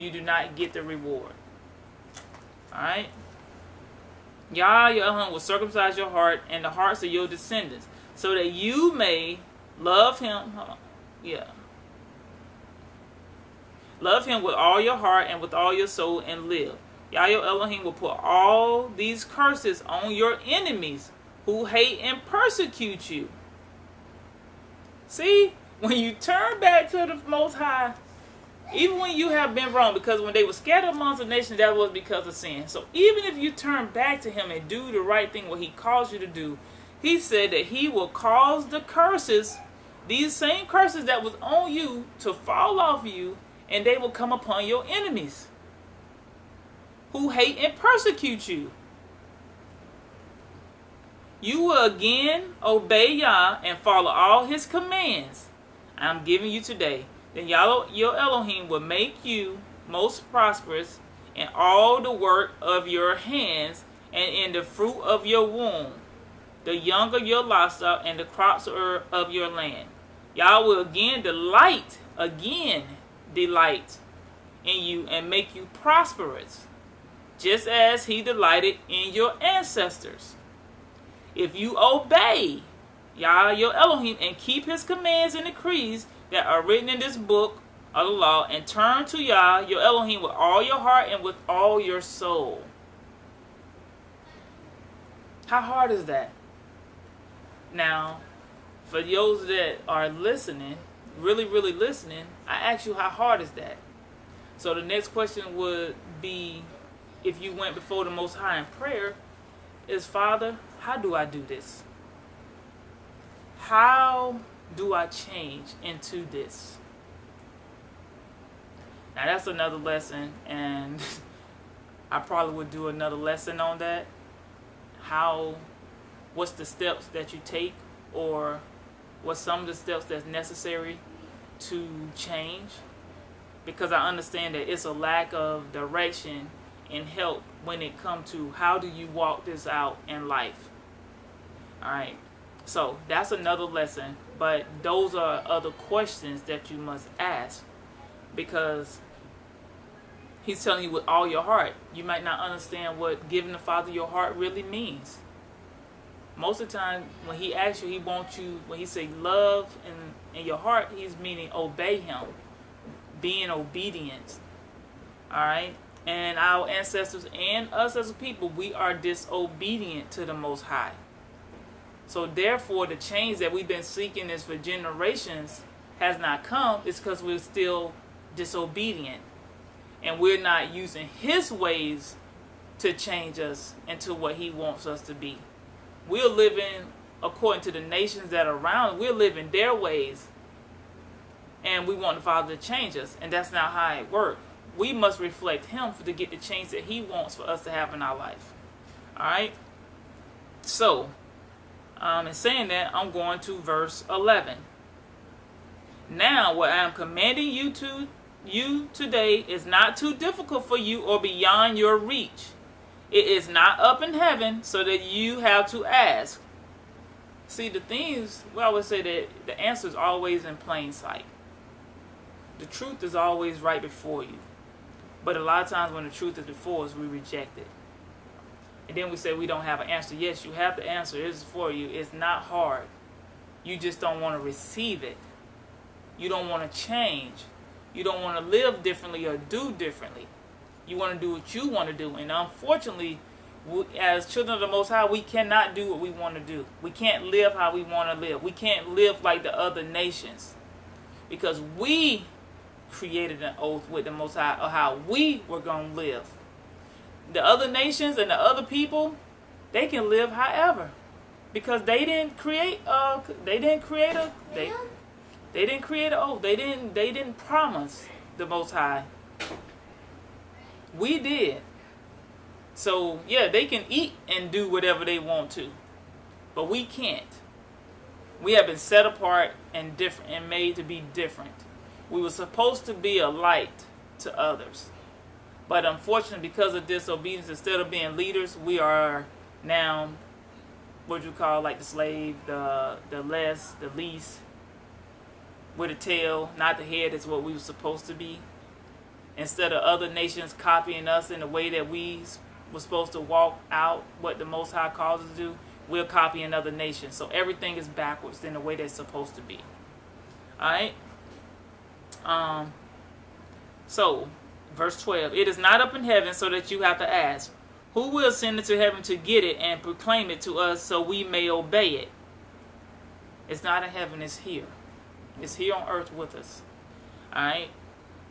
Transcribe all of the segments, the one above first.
you do not get the reward. Alright? Yah Yahuwah will circumcise your heart and the hearts of your descendants, so that you may love him. Yeah. Love him with all your heart and with all your soul and live. Yah your Elohim will put all these curses on your enemies who hate and persecute you. See, when you turn back to the Most High, even when you have been wrong, because when they were scattered amongst the nations, that was because of sin. So even if you turn back to him and do the right thing, what he calls you to do, he said that he will cause the curses, these same curses that was on you, to fall off you, and they will come upon your enemies who hate and persecute you. You will again obey Yah and follow all his commands I'm giving you today. Then Yah your Elohim will make you most prosperous in all the work of your hands and in the fruit of your womb, the young of your livestock and the crops of your land. Yah will delight in you and make you prosperous, just as he delighted in your ancestors. If you obey Yah your Elohim and keep his commands and decrees that are written in this book of the law, and turn to Yah your Elohim with all your heart and with all your soul. How hard is that? Now, for those that are listening, really listening, I ask you, how hard is that? So the next question would be, if you went before the Most High in prayer, is, Father, how do I do this? How do I change into this? Now that's another lesson, and I probably would do another lesson on that. What's the steps that you take, or what's some of the steps that's necessary to change? Because I understand that it's a lack of direction and help when it comes to how do you walk this out in life. Alright, so that's another lesson, but those are other questions that you must ask, because he's telling you with all your heart. You might not understand what giving the Father your heart really means. Most of the time when he asks you, he wants you, when he say love in your heart, he's meaning obey him, being obedient. Alright, and our ancestors and us as a people, we are disobedient to the Most High. So therefore, the change that we've been seeking is for generations has not come. It's because we're still disobedient, and we're not using his ways to change us into what he wants us to be. We're living according to the nations that are around. We're living their ways, and we want the Father to change us, and that's not how it works. We must reflect him to get the change that he wants for us to have in our life. Alright? So, in saying that, I'm going to verse 11. Now, what I am commanding you today is not too difficult for you or beyond your reach. It is not up in heaven, so that you have to ask. See, the thing is, we always say that the answer is always in plain sight. The truth is always right before you. But a lot of times when the truth is before us, we reject it. And then we say we don't have an answer. Yes, you have the answer. It is for you. It's not hard. You just don't want to receive it. You don't want to change. You don't want to live differently or do differently. You want to do what you want to do. And unfortunately, as children of the Most High, we cannot do what we want to do. We can't live how we want to live. We can't live like the other nations, because we created an oath with the Most High of how we were going to live. The other nations and the other people, they can live however, because they didn't create an oath. They didn't promise the Most High. We did. So yeah, they can eat and do whatever they want to, but we can't. We have been set apart and different and made to be different. We were supposed to be a light to others. But unfortunately, because of disobedience, instead of being leaders, we are now what you call like the slave, the least. With the tail, not the head, is what we were supposed to be. Instead of other nations copying us in the way that we were supposed to walk out what the Most High calls us to do, we're copying other nations. So everything is backwards in the way that's supposed to be. Alright? So, verse 12. It is not up in heaven so that you have to ask, who will ascend into heaven to get it and proclaim it to us so we may obey it? It's not in heaven, it's here. It's here on earth with us. Alright?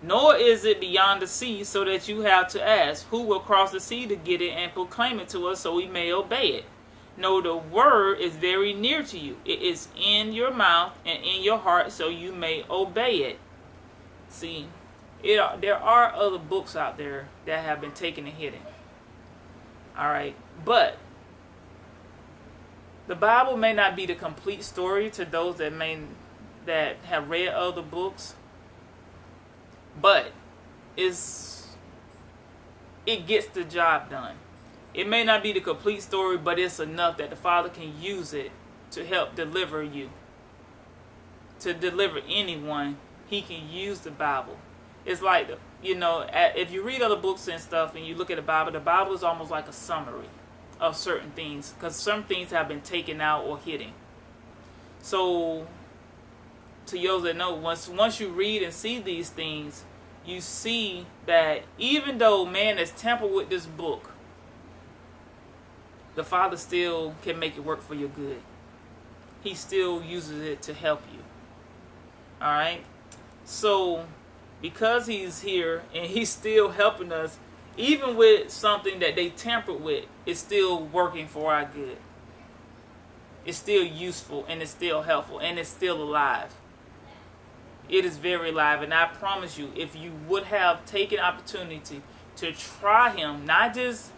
Nor is it beyond the sea so that you have to ask, who will cross the sea to get it and proclaim it to us so we may obey it? No, the word is very near to you. It is in your mouth and in your heart so you may obey it. See, there are other books out there that have been taken and hidden. Alright, but the Bible may not be the complete story to those that have read other books, but it gets the job done. It may not be the complete story, but it's enough that the Father can use it to help deliver you. To deliver anyone, He can use the Bible. It's like, if you read other books and stuff and you look at the Bible is almost like a summary of certain things, because some things have been taken out or hidden. So, to those that know, once you read and see these things, you see that even though man has tampered with this book, the Father still can make it work for your good. He still uses it to help you. Alright? So, because He's here and He's still helping us, even with something that they tampered with, it's still working for our good. It's still useful and it's still helpful and it's still alive. It is very alive, and I promise you, if you would have taken opportunity to try Him, not just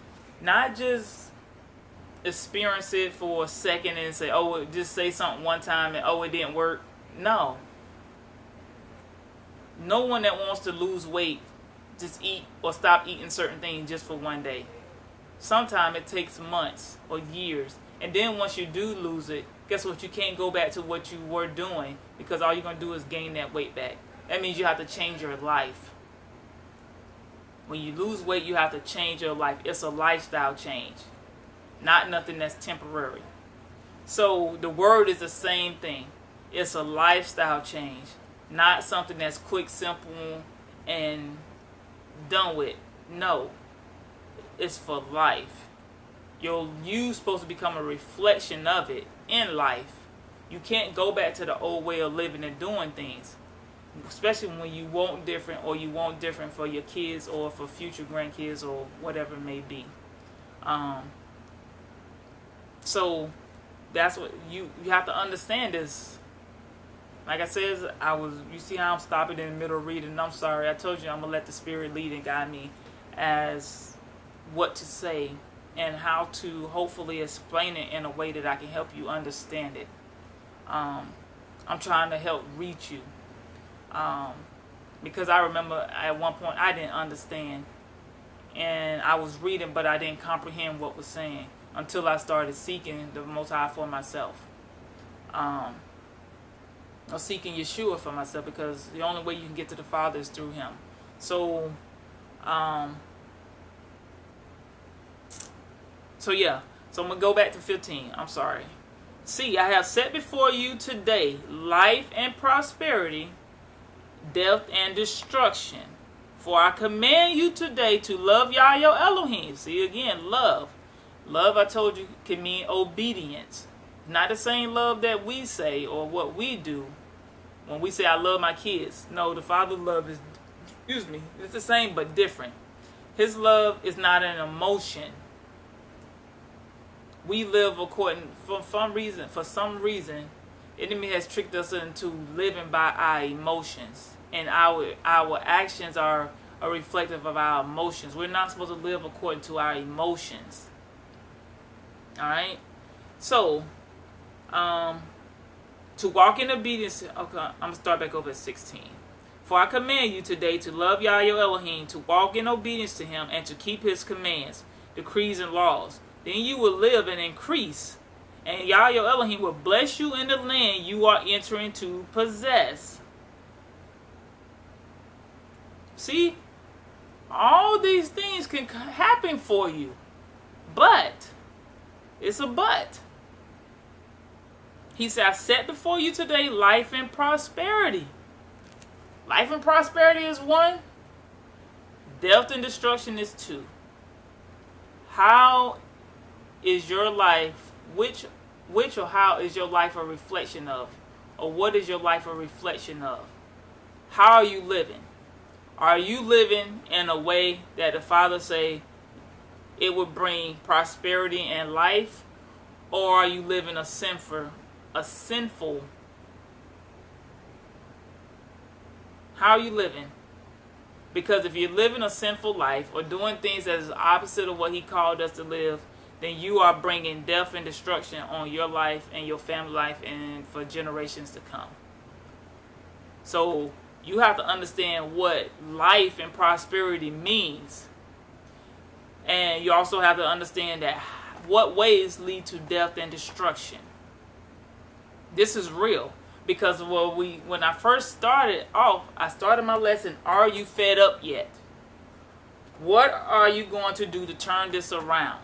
experience it for a second and say, oh, just say something one time and oh, it didn't work. No. No one that wants to lose weight just eat or stop eating certain things just for one day. Sometimes it takes months or years. And then once you do lose it, guess what? You can't go back to what you were doing, because all you're going to do is gain that weight back. That means you have to change your life. When you lose weight, you have to change your life. It's a lifestyle change, not nothing that's temporary. So the word is the same thing. It's a lifestyle change, not something that's quick, simple, and done with. No, it's for life. You're supposed to become a reflection of it in life. You can't go back to the old way of living and doing things, especially when you want different, or you want different for your kids or for future grandkids or whatever it may be. So that's what you have to understand this. Like I said, you see how I'm stopping in the middle of reading. I'm sorry. I told you I'm going to let the Spirit lead and guide me as what to say and how to hopefully explain it in a way that I can help you understand it. I'm trying to help reach you. Because I remember at one point I didn't understand. And I was reading, but I didn't comprehend what was saying until I started seeking the Most High for myself. Or seeking Yeshua for myself, because the only way you can get to the Father is through Him. So yeah. So I'm going to go back to 15. I'm sorry. See, I have set before you today life and prosperity, death and destruction. For I command you today to love Yah your Elohim. See again, love. Love, I told you, can mean obedience. Not the same love that we say or what we do when we say I love my kids. No, the Father's love is, it's the same but different. His love is not an emotion. We live according, for some reason, the enemy has tricked us into living by our emotions. And our actions are reflective of our emotions. We're not supposed to live according to our emotions. Alright? So, to walk in obedience, okay, I'm going to start back over at 16. For I command you today to love Yah your Elohim, to walk in obedience to Him, and to keep His commands, decrees, and laws. Then you will live and increase, and Yah your Elohim will bless you in the land you are entering to possess. See? all these things can happen for you. But, it's a but. He said, I set before you today life and prosperity. Life and prosperity is one. Death and destruction is two. How is your life, which or how is your life a reflection of? Or what is your life a reflection of? How are you living? Are you living in a way that the Father say it would bring prosperity and life? Or are you living a sinful? How are you living? Because if you're living a sinful life or doing things that is opposite of what he called us to live, then you are bringing death and destruction on your life and your family life and for generations to come. So you have to understand what life and prosperity means. And you also have to understand that what ways lead to death and destruction. This is real. Because when I first started off, I started my lesson, are you fed up yet? What are you going to do to turn this around?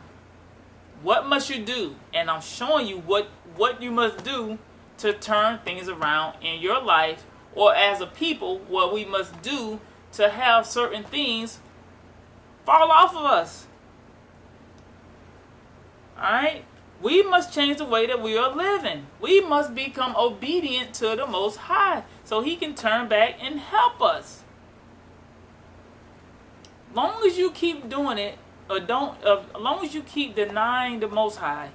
What must you do? And I'm showing you what you must do to turn things around in your life, or as a people, what we must do to have certain things fall off of us. Alright? We must change the way that we are living. We must become obedient to the Most High so he can turn back and help us. Long as you keep doing it, as long as you keep denying the Most High,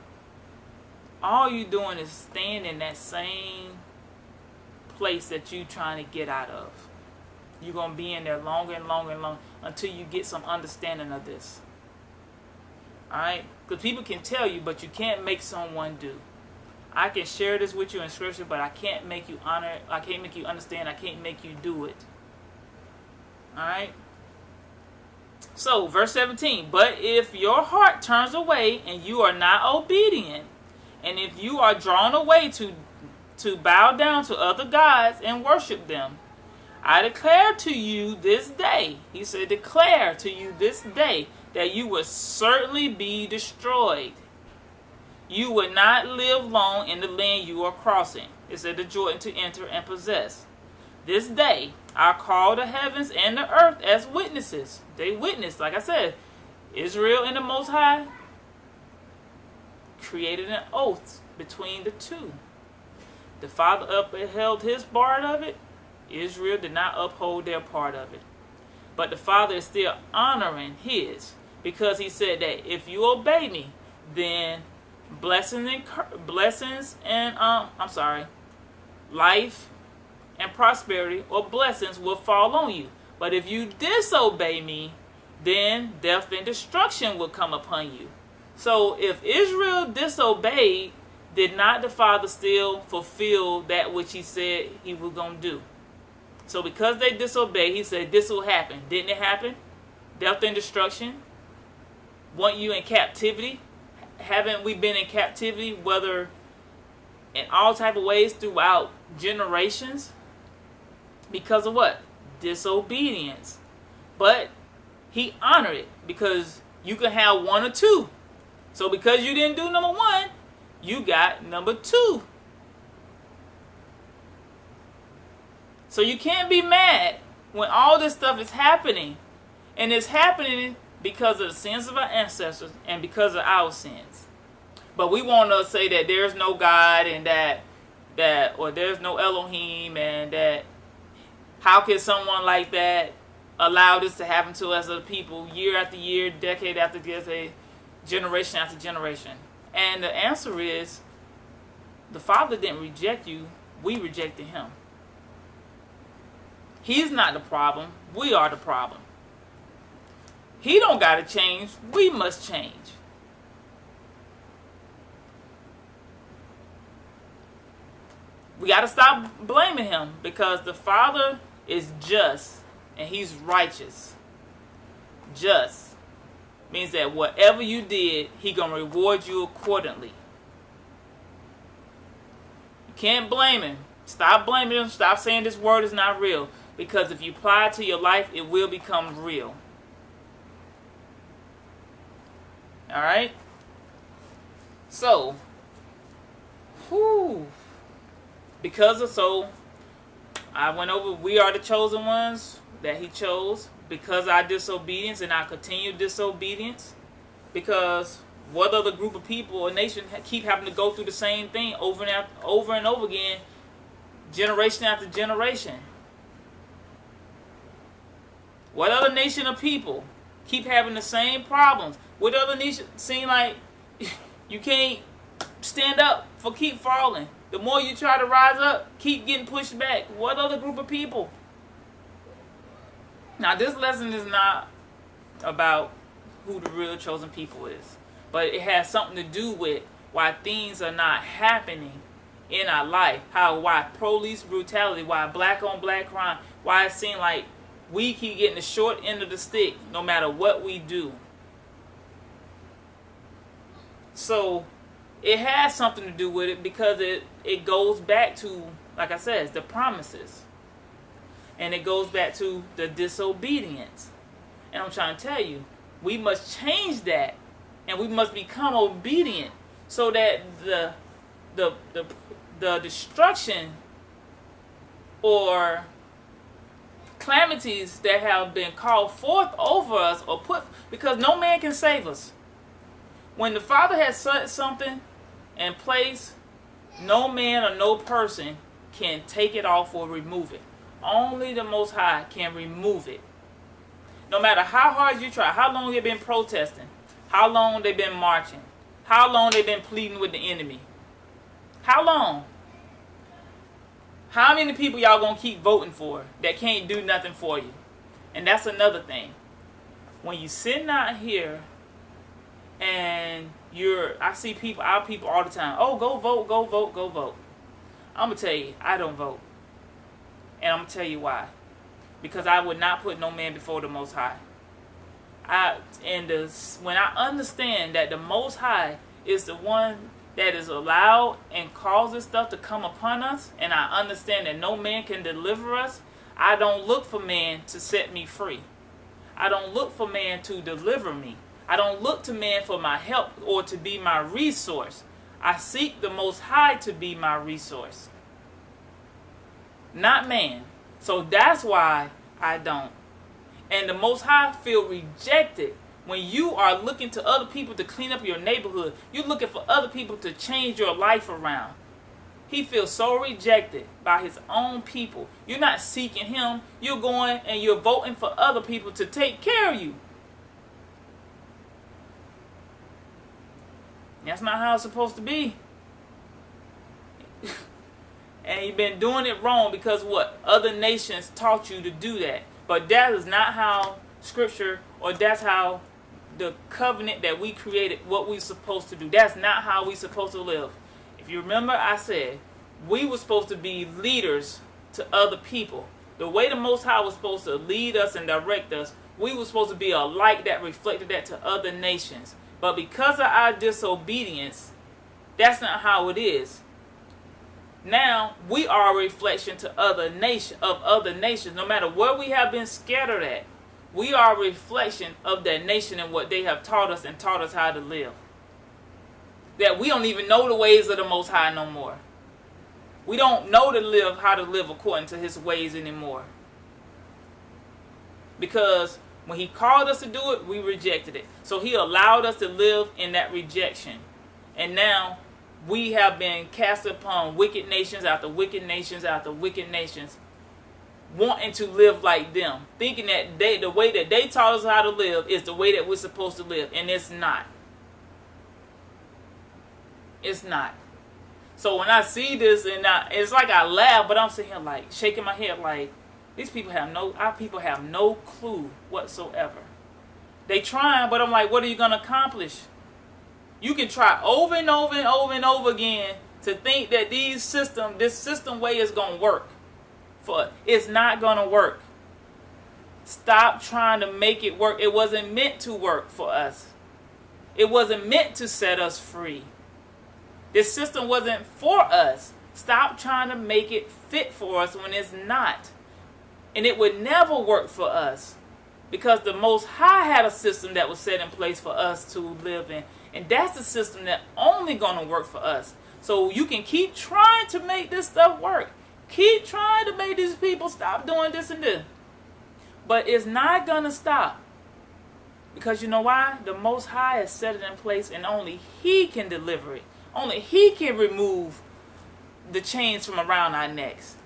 all you're doing is staying in that same place that you're trying to get out of. You're going to be in there longer and longer and longer until you get some understanding of this. Alright? Because people can tell you, but you can't make someone do. I can share this with you in scripture, but I can't make you honor it. I can't make you understand. I can't make you do it. Alright? So, verse 17. But if your heart turns away and you are not obedient, and if you are drawn away to bow down to other gods and worship them, I declare to you this day, he said, declare to you this day, that you will certainly be destroyed. You will not live long in the land you are crossing. It said the Jordan to enter and possess. This day I call the heavens and the earth as witnesses. They witnessed, like I said, Israel and the Most High created an oath between the two. The Father upheld his part of it. Israel did not uphold their part of it. But the Father is still honoring his. Because he said that if you obey me, then life and prosperity or blessings will fall on you. But if you disobey me, then death and destruction will come upon you. So if Israel disobeyed, did not the Father still fulfill that which he said he was going to do? So because they disobeyed, he said this will happen. Didn't it happen? Death and destruction. Want you in captivity? Haven't we been in captivity, whether in all type of ways throughout generations? Because of what? Disobedience. But he honored it because you can have one or two. So because you didn't do number one, you got number two. So you can't be mad when all this stuff is happening. And it's happening because of the sins of our ancestors and because of our sins. But we want to say that there's no God and that or there's no Elohim, and that how can someone like that allow this to happen to us as a people year after year, decade after decade, generation after generation? And the answer is the Father didn't reject you. We rejected him. He's not the problem. We are the problem. He don't got to change. We must change. We got to stop blaming him, because the Father is just and he's righteous. Just means that whatever you did, he going to reward you accordingly. You can't blame him. Stop blaming him. Stop saying this word is not real. Because if you apply it to your life, it will become real. All right. So, I went over. We are the chosen ones that He chose because our disobedience and our continued disobedience. Because what other group of people or nation keep having to go through the same thing over and over again, generation after generation? What other nation of people keep having the same problems? What other nation seem like you can't stand up for keep falling? The more you try to rise up, keep getting pushed back. What other group of people? Now, this lesson is not about who the real chosen people is, but it has something to do with why things are not happening in our life. Why police brutality, why black on black crime, why it seems like we keep getting the short end of the stick no matter what we do. So it has something to do with it because it goes back to, like I said, the promises. And it goes back to the disobedience. And I'm trying to tell you, we must change that and we must become obedient so that the destruction or calamities that have been called forth over us or put, because no man can save us. When the Father has set something in place, no man or no person can take it off or remove it. Only the Most High can remove it. No matter how hard you try, how long they've been protesting, how long they've been marching, how long they've been pleading with the enemy. How long? How many people y'all gonna keep voting for that can't do nothing for you? And that's another thing. When you sitting out here and I see our people all the time. Oh, go vote, go vote, go vote. I'm gonna tell you, I don't vote. And I'm gonna tell you why. Because I would not put no man before the Most High. When I understand that the Most High is the one that is allowed and causes stuff to come upon us, and I understand that no man can deliver us, I don't look for man to set me free. I don't look for man to deliver me. I don't look to man for my help or to be my resource. I seek the Most High to be my resource, not man. So that's why I don't. And the Most High feel rejected when you are looking to other people to clean up your neighborhood. You're looking for other people to change your life around. He feels so rejected by his own people. You're not seeking him. You're going and you're voting for other people to take care of you. That's not how it's supposed to be. And you've been doing it wrong because what? Other nations taught you to do that. But that is not how Scripture, or that's how the covenant that we created, what we're supposed to do. That's not how we're supposed to live. If you remember, I said we were supposed to be leaders to other people. The way the Most High was supposed to lead us and direct us, we were supposed to be a light that reflected that to other nations. But because of our disobedience, that's not how it is. Now we are a reflection to other nations. No matter where we have been scattered at, we are a reflection of that nation and what they have taught us and taught us how to live. That we don't even know the ways of the Most High no more. We don't know how to live according to his ways anymore. Because when he called us to do it, we rejected it. So he allowed us to live in that rejection. And now we have been cast upon wicked nations after wicked nations after wicked nations, wanting to live like them, thinking that the way that they taught us how to live is the way that we're supposed to live, and it's not. It's not. So when I see this, and it's like I laugh, but I'm sitting here like shaking my head, like our people have no clue whatsoever. They trying, but I'm like, what are you gonna accomplish? You can try over and over and over and over again to think that this system way is gonna work. It's not gonna work. Stop trying to make it work. It wasn't meant to work for us. It wasn't meant to set us free. This system wasn't for us. Stop trying to make it fit for us when it's not. And it would never work for us. Because the Most High had a system that was set in place for us to live in. And that's the system that only going to work for us. So you can keep trying to make this stuff work. Keep trying to make these people stop doing this and this. But it's not going to stop. Because you know why? The Most High has set it in place and only He can deliver it. Only He can remove the chains from around our necks.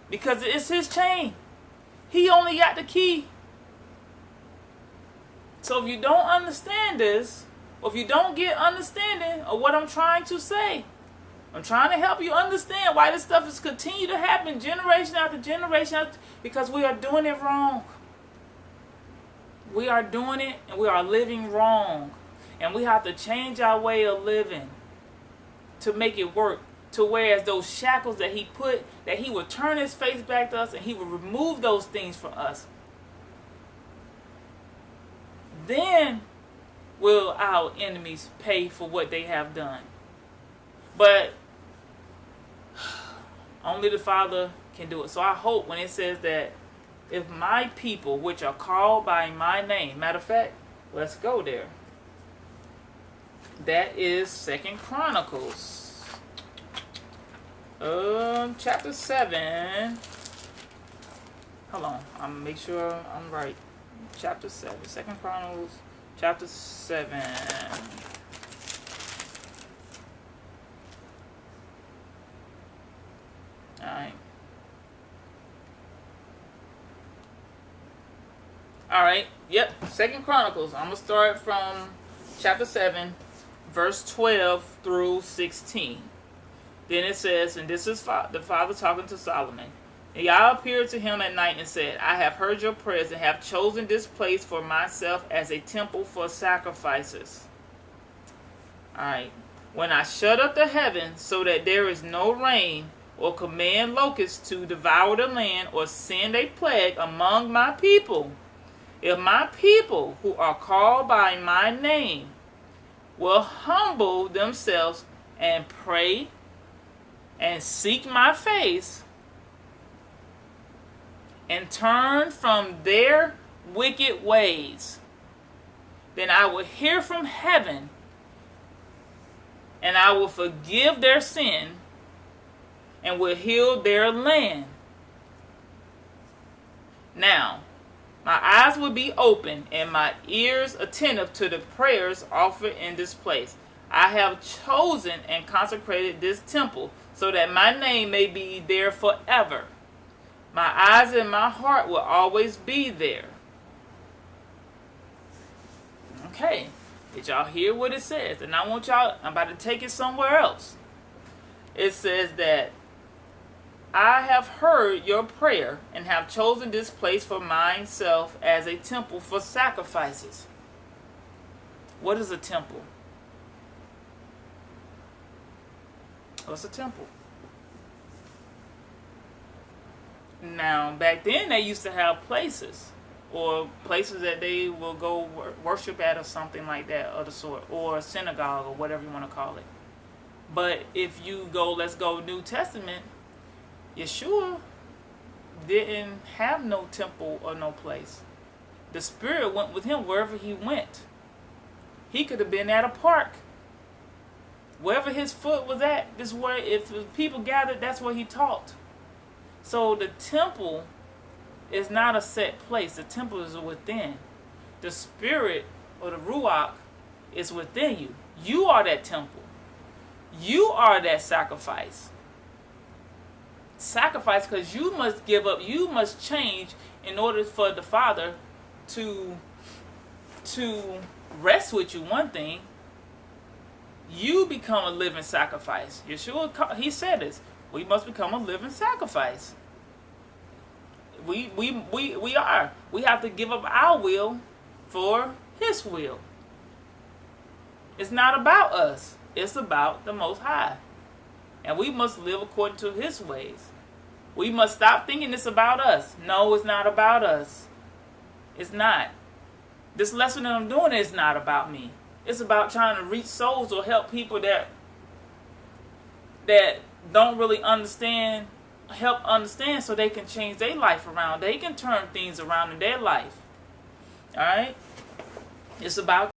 Because it's His chain. He only got the key. So if you don't understand this, or if you don't get understanding of what I'm trying to say, I'm trying to help you understand why this stuff is continue to happen generation after generation because we are doing it wrong. We are doing it and we are living wrong. And we have to change our way of living to make it work. To whereas those shackles that He put, that He would turn His face back to us and He would remove those things from us. Then will our enemies pay for what they have done. But only the Father can do it. So I hope when it says that if my people, which are called by my name, matter of fact, let's go there. That is 2nd Chronicles, chapter 7. Hold on, I'm gonna make sure I'm right. Chapter 7, 2nd Chronicles, chapter 7. Alright. Alright, yep, 2nd Chronicles. I'm going to start from chapter 7, verse 12 through 16. Then it says, and this is the Father talking to Solomon. And Yah appeared to him at night and said, I have heard your prayers and have chosen this place for myself as a temple for sacrifices. Alright. When I shut up the heavens so that there is no rain, or command locusts to devour the land, or send a plague among my people, if my people who are called by my name will humble themselves and pray and seek my face and turn from their wicked ways, then I will hear from heaven and I will forgive their sin and will heal their land. Now, my eyes will be open and my ears attentive to the prayers offered in this place. I have chosen and consecrated this temple so that my name may be there forever. My eyes and my heart will always be there. Okay, did y'all hear what it says? And I want y'all, I'm about to take it somewhere else. It says that I have heard your prayer and have chosen this place for myself as a temple for sacrifices. What is a temple? What's a temple? Now, back then they used to have places, or places that they will go worship at or something like that of the sort, or a synagogue or whatever you want to call it. But if you go, let's go New Testament, Yeshua didn't have no temple or no place. The Spirit went with him wherever he went. He could have been at a park. Wherever his foot was at, this is where, if people gathered, that's where he taught. So the temple is not a set place. The temple is within. The Spirit, or the Ruach, is within you. You are that temple. You are that sacrifice. Sacrifice, because you must give up, you must change in order for the Father to rest with you. One thing, you become a living sacrifice. Yeshua, he said this, we must become a living sacrifice. We are. We have to give up our will for his will. It's not about us. It's about the Most High. And we must live according to his ways. We must stop thinking it's about us. No, it's not about us. It's not. This lesson that I'm doing is not about me. It's about trying to reach souls or help people that don't really understand, help understand so they can change their life around. They can turn things around in their life. All right? It's about